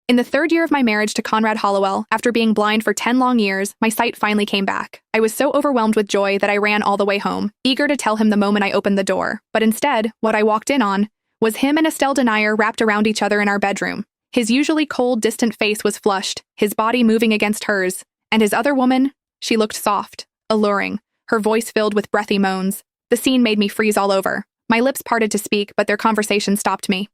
In the third year of my marriage to Conrad Hollowell, after being blind for 10 long years, my sight finally came back. I was so overwhelmed with joy that I ran all the way home, eager to tell him the moment I opened the door. But instead, what I walked in on was him and Estelle Denier wrapped around each other in our bedroom. His usually cold, distant face was flushed, his body moving against hers. And his other woman, she looked soft, alluring, her voice filled with breathy moans. The scene made me freeze all over. My lips parted to speak, but their conversation stopped me.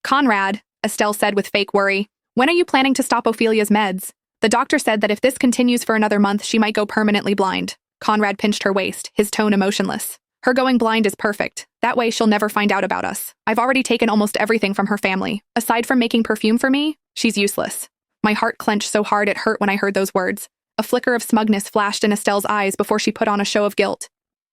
"Conrad," Estelle said with fake worry, "when are you planning to stop Ophelia's meds? The doctor said that if this continues for another month, she might go permanently blind." Conrad pinched her waist, his tone emotionless. "Her going blind is perfect. That way she'll never find out about us. I've already taken almost everything from her family. Aside from making perfume for me, she's useless." My heart clenched so hard it hurt when I heard those words. A flicker of smugness flashed in Estelle's eyes before she put on a show of guilt.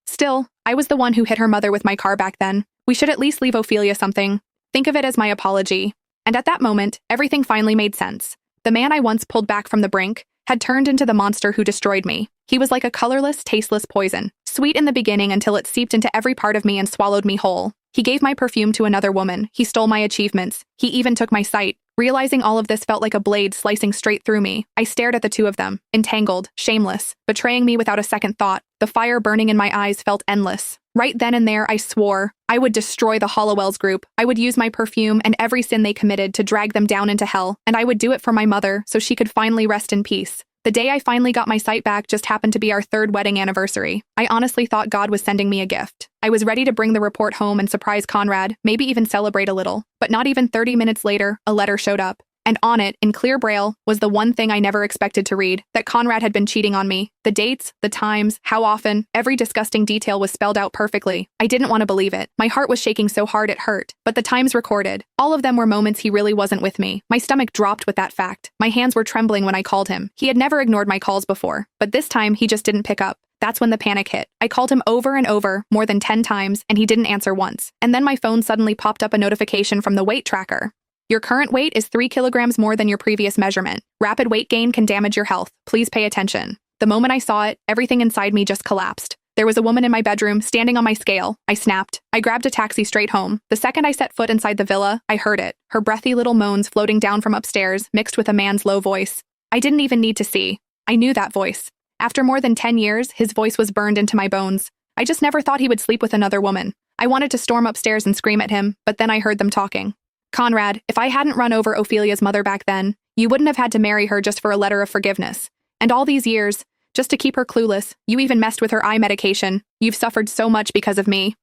"Still, I was the one who hit her mother with my car back then. We should at least leave Ophelia something. Think of it as my apology." And at that moment, everything finally made sense. The man I once pulled back from the brink had turned into the monster who destroyed me. He was like a colorless, tasteless poison, sweet in the beginning until it seeped into every part of me and swallowed me whole. He gave my perfume to another woman. He stole my achievements. He even took my sight. Realizing all of this felt like a blade slicing straight through me. I stared at the two of them, entangled, shameless, betraying me without a second thought. The fire burning in my eyes felt endless. Right then and there, I swore I would destroy the Hollowells group. I would use my perfume and every sin they committed to drag them down into hell, and I would do it for my mother so she could finally rest in peace. The day I finally got my sight back just happened to be our 3rd wedding anniversary. I honestly thought God was sending me a gift. I was ready to bring the report home and surprise Conrad, maybe even celebrate a little. But not even 30 minutes later, a letter showed up. And on it, in clear braille, was the one thing I never expected to read, that Conrad had been cheating on me. The dates, the times, how often, every disgusting detail was spelled out perfectly. I didn't want to believe it. My heart was shaking so hard it hurt. But the times recorded, all of them were moments he really wasn't with me. My stomach dropped with that fact. My hands were trembling when I called him. He had never ignored my calls before, but this time he just didn't pick up. That's when the panic hit. I called him over and over, more than 10 times, and he didn't answer once. And then my phone suddenly popped up a notification from the weight tracker. "Your current weight is 3 kilograms more than your previous measurement. Rapid weight gain can damage your health. Please pay attention." The moment I saw it, everything inside me just collapsed. There was a woman in my bedroom, standing on my scale. I snapped. I grabbed a taxi straight home. The second I set foot inside the villa, I heard it. Her breathy little moans floating down from upstairs, mixed with a man's low voice. I didn't even need to see. I knew that voice. After more than 10 years, his voice was burned into my bones. I just never thought he would sleep with another woman. I wanted to storm upstairs and scream at him, but then I heard them talking. "Conrad, if I hadn't run over Ophelia's mother back then, you wouldn't have had to marry her just for a letter of forgiveness. And all these years, just to keep her clueless, you even messed with her eye medication. You've suffered so much because of me."